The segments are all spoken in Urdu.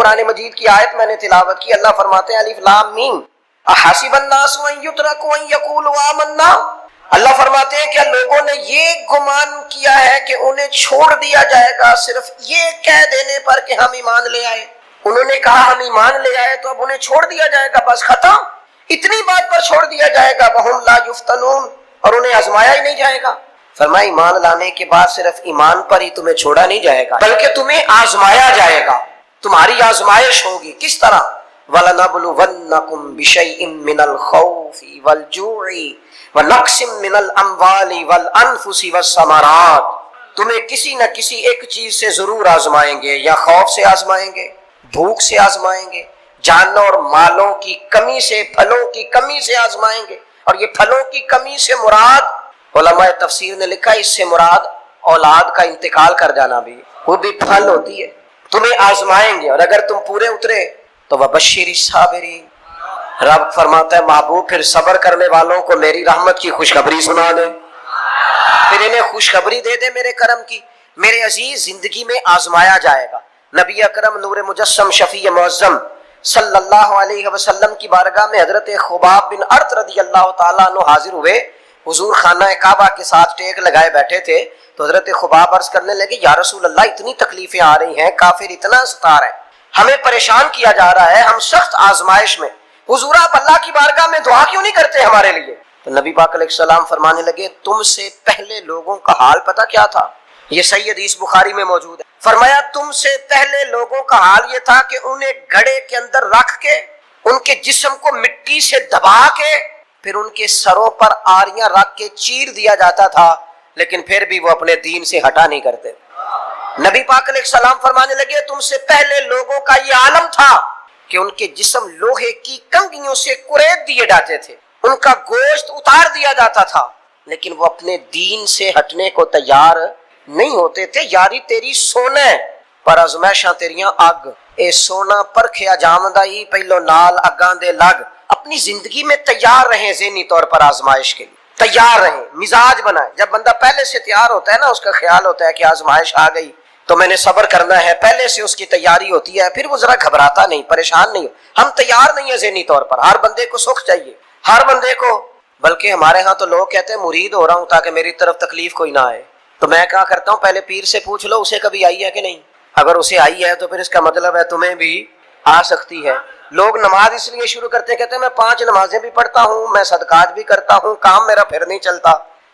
قرآن مجید کی آیت میں نے تلاوت کی، اللہ فرماتے ہیں الف لام میم احسب الناس ان یترکوا ان یقولوا آمنا، اللہ فرماتے ہیں کیا لوگوں نے یہ گمان کیا ہے کہ انہیں چھوڑ دیا جائے گا صرف یہ کہہ دینے پر کہ ہم ایمان لے آئے؟ انہوں نے کہا ہم ایمان لے آئے تو اب انہیں چھوڑ دیا جائے گا، بس ختم، اتنی بات پر چھوڑ دیا جائے گا، وہم لا یفتنون، اور انہیں آزمایا ہی نہیں جائے گا۔ فرمایا ایمان لانے کے بعد صرف ایمان پر ہی تمہیں چھوڑا نہیں جائے گا بلکہ تمہیں آزمایا جائے گا، تمہاری آزمائش ہوگی۔ کس طرح؟ وَلَنَبْلُوَنَّكُمْ بِشَيْءٍ مِّنَ الْخَوْفِ وَالْجُوعِ وَنَقْصٍ مِّنَ الْأَمْوَالِ وَالْأَنفُسِ وَالثَّمَرَاتِ، تمہیں کسی نہ کسی ایک چیز سے ضرور آزمائیں گے، یا خوف سے آزمائیں گے، بھوک سے آزمائیں گے، جانوں اور مالوں کی کمی سے، پھلوں کی کمی سے آزمائیں گے۔ اور یہ پھلوں کی کمی سے مراد، علماء تفسیر نے لکھا اس سے مراد اولاد کا انتقال کر جانا بھی، وہ بھی پھل ہوتی ہے۔ تمہیں آزمائیں گے اور اگر تم پورے اترے تو وبشر الصابرین، رب فرماتا ہے محبوب پھر صبر کرنے والوں کو میری رحمت کی خوشخبری سنا دے، پھر انہیں خوشخبری دے دے میرے کرم کی۔ میرے عزیز زندگی میں آزمایا جائے گا۔ نبی اکرم نور مجسم شفیع معظم صلی اللہ علیہ وسلم کی بارگاہ میں حضرت خباب بن ارت رضی اللہ تعالیٰ عنہ حاضر ہوئے، حضور خانہ کعبہ کے ساتھ ٹیک لگائے بیٹھے تھے، تو حضرت خباب عرض کرنے لگے یا رسول اللہ اتنی تکلیفیں آ رہی ہیں، کافر اتنا ستا رہے ہیں، ہمیں پریشان کیا جا رہا ہے، ہم سخت آزمائش میں، حضور آپ اللہ کی بارگاہ میں دعا کیوں نہیں کرتے ہمارے لیے؟ تو نبی پاک علیہ السلام فرمانے لگے تم سے پہلے لوگوں کا حال پتہ کیا تھا؟ یہ صحیح حدیث بخاری میں موجود ہے۔ فرمایا تم سے پہلے لوگوں کا حال یہ تھا کہ انہیں گڑھے کے اندر رکھ کے، ان کے جسم کو مٹی سے دبا کے، پھر ان کے سروں پر آریاں رکھ کے چیر دیا جاتا تھا، لیکن پھر بھی وہ اپنے دین سے ہٹا نہیں کرتے۔ نبی پاک علیہ السلام فرمانے لگے تم سے پہلے لوگوں کا یہ عالم تھا کہ ان کے جسم لوہے کی کنگھیوں سے کریت دیے جاتے تھے، ان کا گوشت اتار دیا جاتا تھا، لیکن وہ اپنے دین سے ہٹنے کو تیار نہیں ہوتے تھے۔ یاری تیری سونا پر ازمائشاں تیریاں اگ، اے سونا پرکھیا جامدہ ہی پہلو نال اگاں دے لگ۔ اپنی زندگی میں تیار رہیں، ذہنی طور پر آزمائش کے لیے تیار رہیں، مزاج بنائیں۔ جب بندہ پہلے سے تیار ہوتا ہے نا، اس کا خیال ہوتا ہے کہ آزمائش آ گئی تو میں نے صبر کرنا ہے، پہلے سے اس کی تیاری ہوتی ہے، پھر وہ ذرا گھبراتا نہیں، پریشان نہیں۔ ہم تیار نہیں ہیں ذہنی طور پر، ہر بندے کو سکھ چاہیے، ہر بندے کو، بلکہ ہمارے ہاں تو لوگ کہتے ہیں مرید ہو رہا ہوں تاکہ میری طرف تکلیف کوئی نہ آئے۔ تو میں کہا کرتا ہوں پہلے پیر سے پوچھ لو اسے کبھی آئی ہے کہ نہیں، اگر اسے آئی ہے تو پھر اس کا مطلب ہے تمہیں بھی آ سکتی ہے۔ لوگ نماز اس لیے شروع کرتے ہیں، کہتے ہیں میں 5 نمازیں بھی پڑھتا ہوں، میں صدقات بھی کرتا ہوں، کام میرا پھر نہیں چلتا۔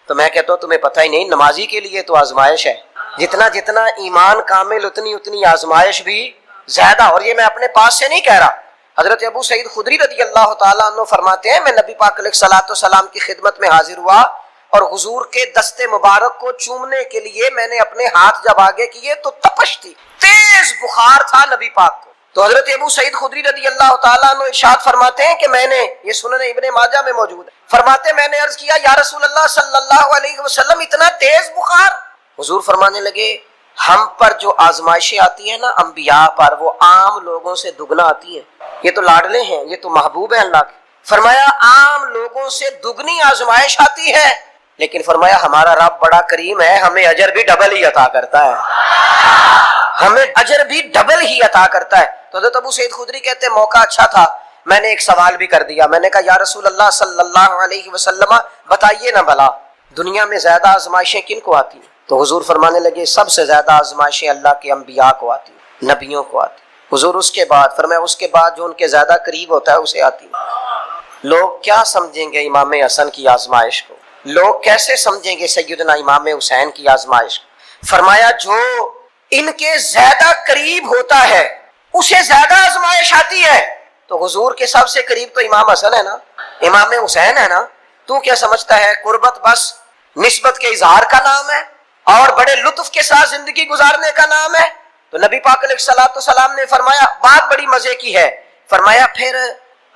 تو میں کہتا ہوں تمہیں پتہ ہی نہیں، نمازی کے لیے تو آزمائش ہے، جتنا جتنا ایمان کامل اتنی اتنی آزمائش بھی زیادہ۔ اور یہ میں اپنے پاس سے نہیں کہہ رہا، حضرت ابو سعید خدری رضی اللہ تعالیٰ عنہ فرماتے ہیں میں نبی پاک علیہ الصلوۃ والسلام کی خدمت میں حاضر ہوا اور حضور کے دست مبارک کو چومنے کے لیے میں نے اپنے ہاتھ جب آگے کیے تو تپش تھی، تیز بخار تھا نبی پاک کو۔ تو حضرت ابو سعید خدری رضی اللہ تعالیٰ عنہ ارشاد فرماتے ہیں کہ میں نے، یہ سنن ابن ماجہ میں موجود ہے، فرماتے میں نے عرض کیا یا رسول اللہ صلی اللہ علیہ وسلم اتنا تیز بخار؟ حضور فرمانے لگے ہم پر جو آزمائشیں آتی ہیں نا انبیاء پر، وہ عام لوگوں سے دگنا آتی ہیں، یہ تو لاڈلے ہیں، یہ تو محبوب ہیں اللہ کے۔ فرمایا عام لوگوں سے دگنی آزمائش آتی ہے، لیکن فرمایا ہمارا رب بڑا کریم ہے، ہمیں اجر بھی ڈبل ہی عطا کرتا ہے، ہمیں اجر بھی ڈبل ہی عطا کرتا ہے۔ تو حضرت ابو سعید خدری کہتے ہیں موقع اچھا تھا، میں نے ایک سوال بھی کر دیا، میں نے کہا یا رسول اللہ صلی اللہ علیہ وسلم بتائیے نا بھلا دنیا میں زیادہ آزمائشیں کن کو آتی ہیں؟ تو حضور فرمانے لگے سب سے زیادہ آزمائشیں اللہ کے انبیاء کو آتی ہیں، نبیوں کو آتی ہیں۔ حضور اس کے بعد فرمایا اس کے بعد جو ان کے زیادہ قریب ہوتا ہے اسے آتی ہے۔ لوگ کیا سمجھیں گے امام حسن کی آزمائش کو؟ لوگ کیسے سمجھیں گے سیدنا امام حسین کی آزمائش کو؟ فرمایا جو ان کے زیادہ قریب ہوتا ہے اسے زیادہ آزمائش آتی ہے۔ تو حضور کے سب سے قریب تو امام حسن ہے نا، امام حسین ہے نا، تو کیا سمجھتا ہے قربت بس نسبت کے اظہار کا نام ہے اور بڑے لطف کے ساتھ زندگی گزارنے کا نام ہے؟ تو نبی پاک علیہ الصلوۃ والسلام نے فرمایا بات بڑی مزے کی ہے، فرمایا پھر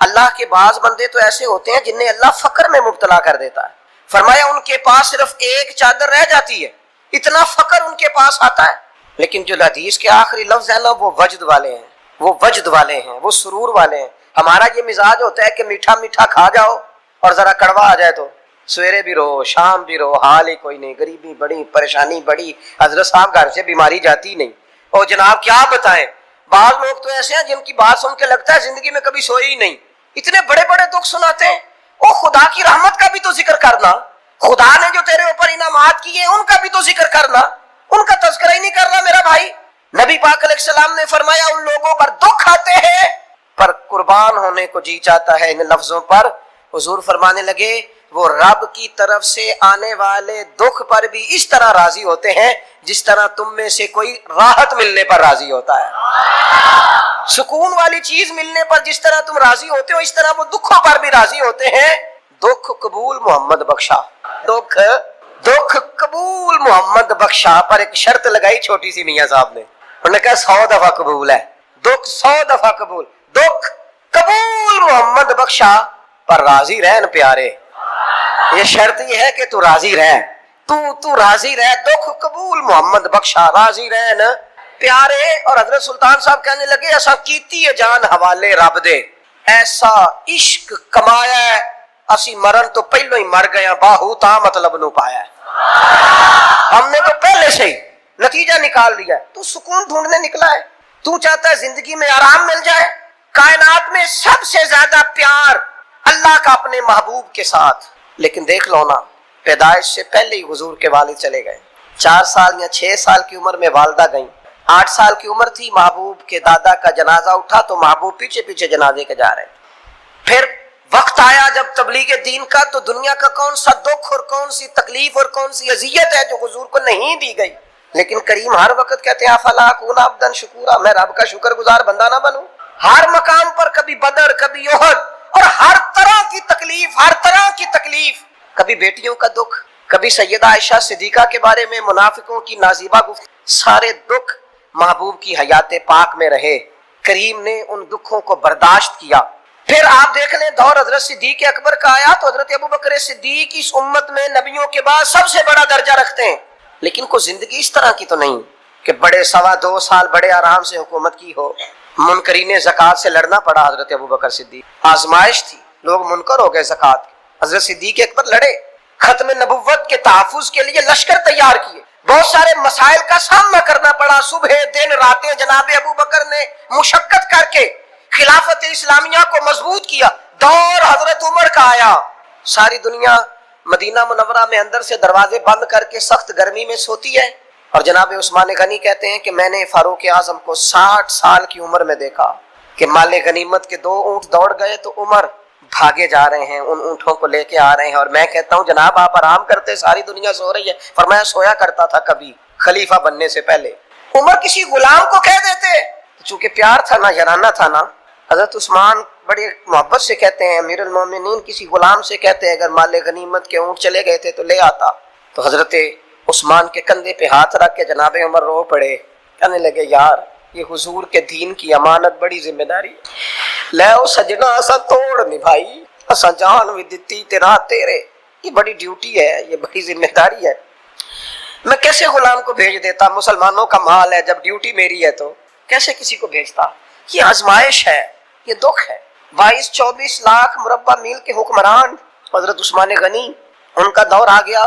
اللہ کے بعض بندے تو ایسے ہوتے ہیں جنہیں اللہ فقر میں مبتلا کر دیتا ہے، فرمایا ان کے پاس صرف ایک چادر رہ جاتی ہے، اتنا فقر ان کے پاس آتا ہے، لیکن جو حدیث کے آخری لفظ ہے نا وہ وجد والے ہیں، وہ وجد والے ہیں، وہ سرور والے ہیں۔ ہمارا یہ مزاج ہوتا ہے کہ میٹھا میٹھا کھا جاؤ اور ذرا کڑوا آ جائے تو سویرے بھی رو شام بھی رو، حال ہی کوئی نہیں، غریبی بڑی، پریشانی بڑی، حضرت صاحب گھر سے بیماری جاتی نہیں، اور جناب کیا بتائیں بعض لوگ تو ایسے ہیں جن کی بات سن کے لگتا ہے زندگی میں کبھی سوئے ہی نہیں، اتنے بڑے بڑے دکھ سناتے ہیں۔ او خدا کی رحمت کا بھی تو ذکر کرنا، خدا نے جو تیرے اوپر انعامات کیے ان کا بھی تو ذکر کرنا، ان کا تذکرہ ہی نہیں کر رہا میرا بھائی۔ نبی پاک علیہ السلام نے فرمایا ان لوگوں پر دکھ آتے ہیں پر قربان ہونے کو جی چاہتا ہے ان لفظوں پر۔ حضور فرمانے لگے وہ رب کی طرف سے آنے والے دکھ پر بھی اس طرح راضی ہوتے ہیں جس طرح تم میں سے کوئی راحت ملنے پر راضی ہوتا ہے۔ سکون والی چیز ملنے پر جس طرح تم راضی ہوتے ہو اس طرح وہ دکھوں پر بھی راضی ہوتے ہیں۔ دکھ قبول محمد بخشا، دکھ قبول محمد بخشا پر ایک شرط لگائی چھوٹی سی میاں صاحب نے، انہوں نے کہا 100 دفعہ قبول ہے، دکھ 100 دفعہ قبول، دکھ قبول محمد بخشا پر راضی رہن پیارے۔ یہ شرط یہ ہے کہ تو راضی رہ، تو راضی رہ، دکھ قبول محمد بخشا، راضی رہن پیارے۔ اور حضرت سلطان صاحب کہنے لگے ایسا کیتی ہے جان حوالے رب دے، ایسا عشق کمایا ہے اسی مرن تو پہلو ہی مر گیا، باہو تا مطلب نو پایا ہے۔ ہم نے تو پہلے سے ہی نتیجہ نکال لیا ہے۔ تو سکون ڈھونڈنے نکلا ہے، تو چاہتا ہے زندگی میں آرام مل جائے۔ کائنات میں سب سے زیادہ پیار اللہ کا اپنے محبوب کے ساتھ، لیکن دیکھ لو نا پیدائش سے پہلے ہی حضور کے والد چلے گئے، 4 سال یا 6 سال کی عمر میں والدہ گئیں، 8 سال کی عمر تھی محبوب کے دادا کا جنازہ اٹھا تو محبوب پیچھے پیچھے جنازے کے جا رہے ہیں۔ پھر وقت آیا جب تبلیغ دین کا تو دنیا کا کون سا دکھ اور کون سی تکلیف اور کون سی اذیت ہے جو حضور کو نہیں دی گئی، لیکن کریم ہر وقت کہتے ہیں افلا اکون عبدا شکورا، میں رب کا شکر گزار بندہ نہ بنوں۔ ہر مقام پر کبھی بدر کبھی احد اور ہر طرح کی تکلیف، کبھی بیٹیوں کا دکھ، کبھی سیدہ عائشہ صدیقہ کے بارے میں منافقوں کی نازیبہ گفتگو، سارے دکھ محبوب کی حیات پاک میں رہے، کریم نے ان دکھوں کو برداشت کیا۔ پھر آپ دیکھ لیں دور حضرت صدیق اکبر کا آیا تو حضرت ابوبکر صدیق اس امت میں نبیوں کے بعد سب سے بڑا درجہ رکھتے ہیں، لیکن کوئی زندگی اس طرح کی تو نہیں کہ بڑے 2.25 سال بڑے آرام سے حکومت کی ہو۔ منکرین زکوٰۃ سے لڑنا پڑا حضرت ابوبکر صدیق، آزمائش تھی، لوگ منکر ہو گئے زکوٰۃ کے، حضرت صدیق اکبر لڑے، ختم نبوت کے تحفظ کے لیے لشکر تیار کیے، بہت سارے مسائل کا سامنا کرنا پڑا، صبح دن راتیں جناب ابوبکر نے مشقت کر کے خلافت اسلامیہ کو مضبوط کیا۔ دور حضرت عمر کا آیا، ساری دنیا مدینہ منورہ میں اندر سے دروازے بند کر کے سخت گرمی میں سوتی ہے، اور جناب عثمان غنی کہتے ہیں کہ میں نے فاروق اعظم کو 60 سال کی عمر میں دیکھا کہ مال غنیمت کے 2 اونٹ دوڑ گئے تو عمر بھاگے جا رہے ہیں، ان اونٹوں کو لے کے آ رہے ہیں، اور میں کہتا ہوں جناب آپ آرام کرتے، ساری دنیا سو رہی ہے۔ فرمایا سویا کرتا تھا کبھی خلیفہ بننے سے پہلے۔ عمر کسی غلام کو کہہ دیتے، چونکہ پیار تھا نا، یارانہ تھا نا، حضرت عثمان بڑی محبت سے کہتے ہیں امیر المومنین کسی غلام سے کہتے ہیں اگر مال غنیمت کے اونٹ چلے گئے تھے تو لے آتا، تو حضرت عثمان کے کندھے پہ ہاتھ رکھ کے جناب عمر رو پڑے، کہنے لگے یار یہ حضور کے دین کی امانت بڑی ذمہ داری ہے، لے او سجنا اسا توڑ نبھائی، اسا جان بھی دتی تیرا تیرے، یہ بڑی ڈیوٹی ہے، یہ بڑی ذمہ داری ہے، میں کیسے غلام کو بھیج دیتا، مسلمانوں کا مال ہے، جب ڈیوٹی میری ہے تو کیسے کسی کو بھیجتا۔ یہ آزمائش ہے، یہ دکھ ہے۔ 22-24 لاکھ مربع میل کے حکمران حضرت عثمان غنی، ان کا دور آ گیا،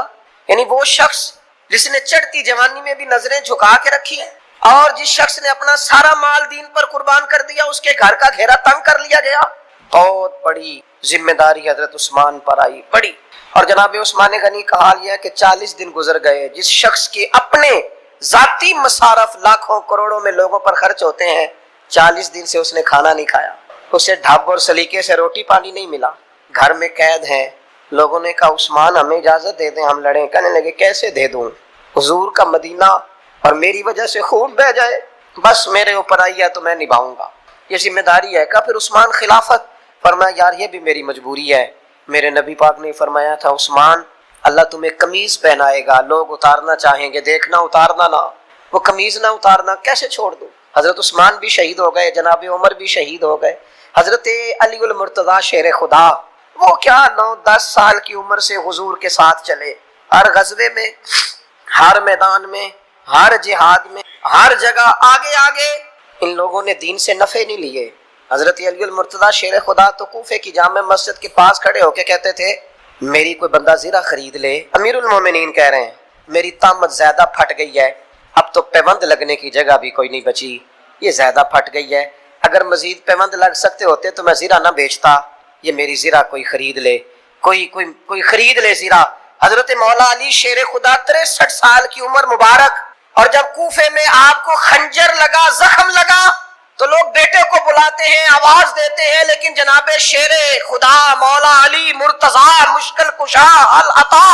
یعنی وہ شخص جس نے چڑھتی جوانی میں بھی نظریں جھکا کے رکھی اور جس شخص نے اپنا سارا مال دین پر قربان کر دیا، اس کے گھر کا گھیرا تنگ کر لیا گیا، بہت بڑی ذمہ داری حضرت عثمان پر آئی، بڑی۔ اور جناب عثمان غنی کا حال یہ ہے کہ 40 دن گزر گئے، جس شخص کے اپنے ذاتی مصارف لاکھوں کروڑوں میں لوگوں پر خرچ ہوتے ہیں، 40 دن سے اس نے کھانا نہیں کھایا، اسے ڈھب اور سلیقے سے روٹی پانی نہیں ملا، گھر میں قید ہیں۔ لوگوں نے کہا عثمان ہمیں اجازت دے دیں ہم لڑیں، کہنے لگے کیسے دے دوں، حضور کا مدینہ اور میری وجہ سے خون بہ جائے، بس میرے اوپر آئی ہے تو میں نبھاؤں گا، یہ ذمہ داری ہے۔ کہا پھر عثمان خلافت، فرمایا یار یہ بھی میری مجبوری ہے، میرے نبی پاک نے فرمایا تھا عثمان اللہ تمہیں قمیض پہنائے گا، لوگ اتارنا چاہیں گے، دیکھنا اتارنا نہ، وہ قمیض نہ اتارنا، کیسے چھوڑ دوں۔ حضرت عثمان بھی شہید ہو گئے، جناب عمر بھی شہید ہو گئے، حضرت علی المرتضیٰ شیر خدا وہ کیا 9-10 سال کی عمر سے حضور کے ساتھ چلے، ہر غزوے میں، ہر میدان میں، ہر جہاد میں، ہر جگہ آگے آگے، ان لوگوں نے دین سے نفع نہیں لیے۔ حضرت علی المرتضیٰ شیر خدا تو کوفے کی جامع مسجد کے پاس کھڑے ہو کے کہتے تھے میری کوئی بندہ زرہ خرید لے، امیر المومنین کہہ رہے ہیں میری طامت زیادہ پھٹ گئی ہے، اب تو پیوند لگنے کی جگہ بھی کوئی نہیں بچی، یہ زیادہ پھٹ گئی ہے، اگر مزید پیوند لگ سکتے ہوتے تو میں زیرہ نہ بیچتا، یہ میری زیرہ کوئی خرید لے، کوئی خرید لے زیرہ۔ حضرت مولا علی شیر خدا 63 سال کی عمر مبارک، اور جب کوفے میں آپ کو خنجر لگا، زخم لگا، تو لوگ بیٹے کو بلاتے ہیں، آواز دیتے ہیں، لیکن جناب شیر خدا مولا علی مرتضی مشکل کشا العطا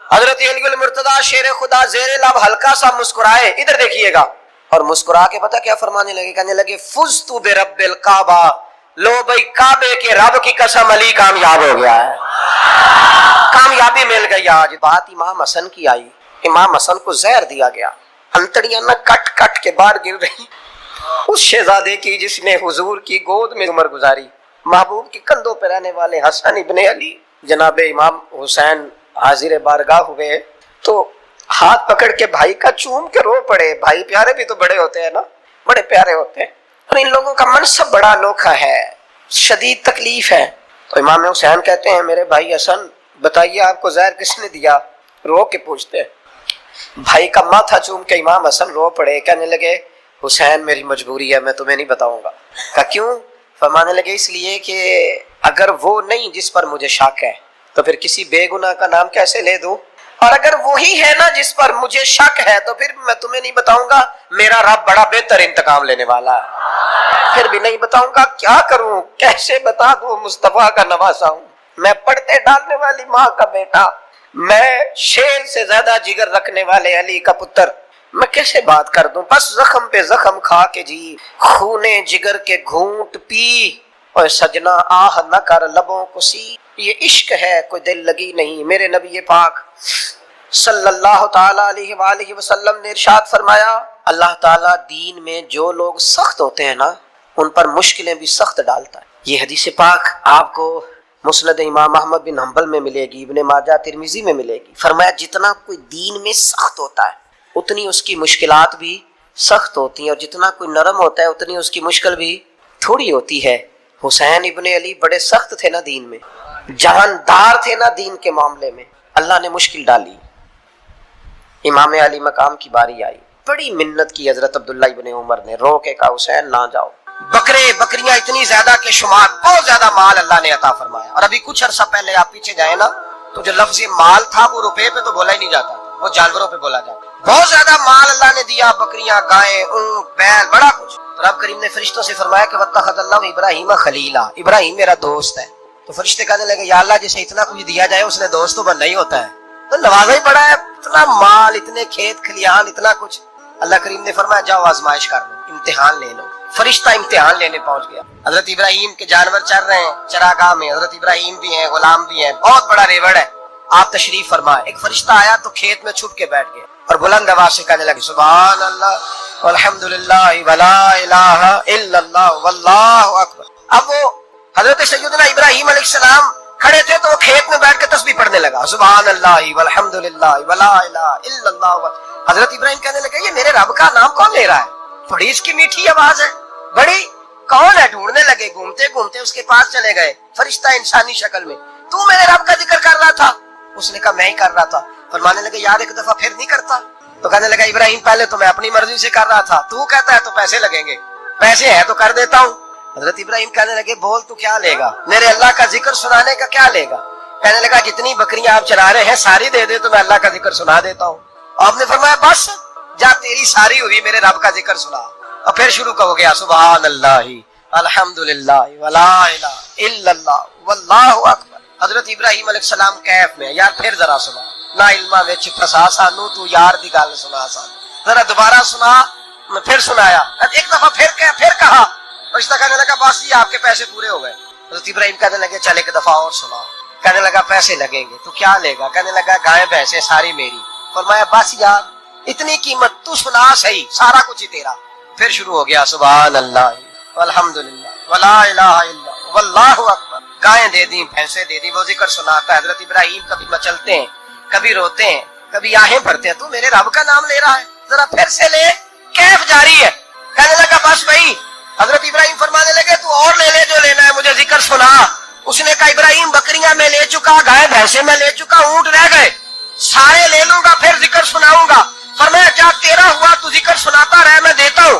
حضرت علی المرتضی شیر خدا زیر لب ہلکا سا مسکرائے، ادھر دیکھیے گا، اور مسکرا کے پتہ کیا فرمانے لگے، کہنے لگے فزت برب الکعبہ، لو بھائی کعبے کے رب کی قسم علی کامیاب ہو گیا ہے، کامیابی مل گئی۔ آج بات امام حسن کی آئی، امام حسن کو زہر دیا گیا، انتڑیاں نہ کٹ کٹ کے باہر گر رہی، اس شہزادے کی جس نے حضور کی گود میں عمر گزاری، محبوب کے کندھوں پہ رہنے والے حسن ابن علی، جناب امام حسین حاضر بارگاہ ہوئے تو ہاتھ پکڑ کے بھائی کا چوم کے رو پڑے۔ بھائی پیارے بھی تو بڑے ہوتے ہیں نا، بڑے پیارے ہوتے ہیں، اور ان لوگوں کا منصب بڑا انوکھا ہے، شدید تکلیف ہے۔ تو امام حسین کہتے ہیں میرے بھائی حسن بتائیے آپ کو زہر کس نے دیا؟ رو کے پوچھتے ہیں۔ بھائی کا ماتھا چوم کے امام حسن رو پڑے، کہنے لگے حسین میری مجبوری ہے، میں تمہیں نہیں بتاؤں گا۔ کہا کیوں؟ فرمانے لگے اس لیے کہ اگر وہ نہیں جس پر مجھے شک ہے تو پھر کسی بے گناہ کا نام کیسے لے دوں، اور اگر وہی ہے نا جس پر مجھے شک ہے تو پھر میں تمہیں نہیں بتاؤں گا، میرا رب بڑا بہتر انتقام لینے والا ہے، پھر بھی نہیں بتاؤں گا، کیا کروں، کیسے بتا دوں، مصطفیٰ کا نواسا ہوں، میں پردے ڈالنے والی ماں کا بیٹا، میں شیر سے زیادہ جگر رکھنے والے علی کا پتر، میں کیسے بات کر دوں، بس زخم پہ زخم کھا کے جی، خونے جگر کے گھونٹ پی، اور سجنا آہ نہ کر لبوں کو سی، یہ عشق ہے کوئی دل لگی نہیں۔ میرے نبی پاک صلی اللہ تعالی علیہ وآلہ وسلم نے ارشاد فرمایا، اللہ تعالیٰ دین میں جو لوگ سخت ہوتے ہیں نا ان پر مشکلیں بھی سخت ڈالتا ہے۔ یہ حدیث پاک آپ کو مسند امام احمد بن حنبل میں ملے گی، ابن ماجہ ترمذی میں ملے گی۔ فرمایا جتنا کوئی دین میں سخت ہوتا ہے اتنی اس کی مشکلات بھی سخت ہوتی ہیں، اور جتنا کوئی نرم ہوتا ہے اتنی اس کی مشکل بھی تھوڑی ہوتی ہے۔ حسین ابن علی بڑے سخت تھے نا دین میں، جاندار تھے نا دین کے معاملے میں، اللہ نے مشکل ڈالی۔ امام علی مقام کی باری آئی، بڑی منت کی حضرت عبداللہ ابن عمر نے، رو کے کہا حسین نہ جاؤ، بکریاں اتنی زیادہ کہ شمار، بہت زیادہ مال اللہ نے عطا فرمایا، اور ابھی کچھ عرصہ پہلے آپ پیچھے جائیں نا تو جو لفظ مال تھا وہ روپے پہ تو بولا ہی نہیں جاتا، وہ جانوروں پہ بولا جاتا، بہت زیادہ مال اللہ نے دیا، بکریاں، گائیں، اونٹ، بیل، بڑا کچھ۔ تو رب کریم نے فرشتوں سے فرمایا کہ واتخذ اللہ ابراہیم خلیلا، ابراہیم میرا دوست ہے۔ تو فرشتے کہنے لگے یا اللہ جسے اتنا کچھ دیا جائے اس نے دوست تو بننا ہی ہوتا ہے، تو نوازا ہی پڑا ہے، اتنا مال، اتنے کھیت کھلیان، اتنا کچھ۔ اللہ کریم نے فرمایا جاؤ آزمائش کر لو، امتحان لے لو۔ فرشتہ امتحان لینے پہنچ گیا، حضرت ابراہیم کے جانور چر رہے ہیں چراگاہ میں، حضرت ابراہیم بھی ہیں، غلام بھی ہیں، بہت بڑا ریوڑ ہے، آپ تشریف فرمائے۔ ایک فرشتہ آیا تو کھیت میں چھپ کے بیٹھ گیا اور بلند آواز سے کہنے لگے سبحان اللہ والحمدللہ ولا الہ الا اللہ واللہ اکبر۔ اب وہ حضرت سیدنا ابراہیم علیہ السلام کھڑے تھے تو وہ کھیت میں بیٹھ کے تسبیح پڑھنے لگا، سبحان اللہ والحمدللہ ولا الہ الا اللہ۔ حضرت ابراہیم کہنے لگے یہ میرے رب کا نام کون لے رہا ہے، بڑی اس کی میٹھی آواز ہے، بڑی، کون ہے؟ ڈھونڈنے لگے، گھومتے گھومتے اس کے پاس چلے گئے، فرشتہ انسانی شکل میں، تو میرے رب کا ذکر کر رہا تھا؟ اس نے کہا میں ہی کر رہا تھا۔ فرمانے لگے یار ایک دفعہ پھر نہیں کرتا؟ تو کہنے لگا ابراہیم پہلے تو میں اپنی مرضی سے کر رہا تھا، تو کہتا ہے تو پیسے لگیں گے، پیسے ہیں تو کر دیتا ہوں۔ حضرت ابراہیم کہنے لگے بول تو کیا لے گا، میرے اللہ کا ذکر سنانے کا کیا لے گا؟ کہنے لگا جتنی بکریاں آپ چرا رہے ہیں ساری دے دے تو میں اللہ کا ذکر سنا دیتا ہوں۔ آپ نے فرمایا بس جا تیری ساری ہوئی، میرے رب کا ذکر سنا۔ اور پھر شروع ہو گیا سبحان اللہ الحمدللہ ولا الہ الا اللہ واللہ اکبر۔ حضرت ابراہیم علیہ السلام کیف میں، یار پھر ذرا سنا، نا علما وچ پھسا سانو تو یار دی گل سنا سانو، ذرا دوبارہ سنا۔ میں پھر سنایا، ایک دفعہ پھر کہا، رشتہ کہنے لگا بس جی آپ کے پیسے پورے ہو گئے۔ حضرت ابراہیم کہنے لگے چل ایک دفعہ اور سنا۔ کہنے لگا پیسے لگیں گے، تو کیا لے گا؟ کہنے لگا گائے بھینسیں ساری میری۔ فرمایا بس یار اتنی قیمت، تو سنا صحیح، سارا کچھ ہی تیرا۔ پھر شروع ہو گیا سبحان اللہ والحمدللہ ولا الہ الا اللہ واللہ اکبر۔ گائیں دے دی، بھینسیں دے دی، وہ ذکر سناتا ہے۔ حضرت ابراہیم کبھی مچلتے ہیں، کبھی روتے ہیں، کبھی آہیں بھرتے ہیں، تو میرے رب کا نام لے رہا ہے، ذرا پھر سے لے، کیف جاری ہے۔ کہنے لگا بس بھائی۔ حضرت ابراہیم فرمانے لگے تو اور لے لے جو لینا ہے، مجھے ذکر سنا۔ اس نے کہا ابراہیم بکریاں میں لے چکا، گائے بھینسیں میں لے چکا، اونٹ رہ گئے، سارے لے لوں گا پھر ذکر سناؤں گا۔ فرمایا جا تیرا ہوا تو ذکر سناتا رہ، میں دیتا ہوں۔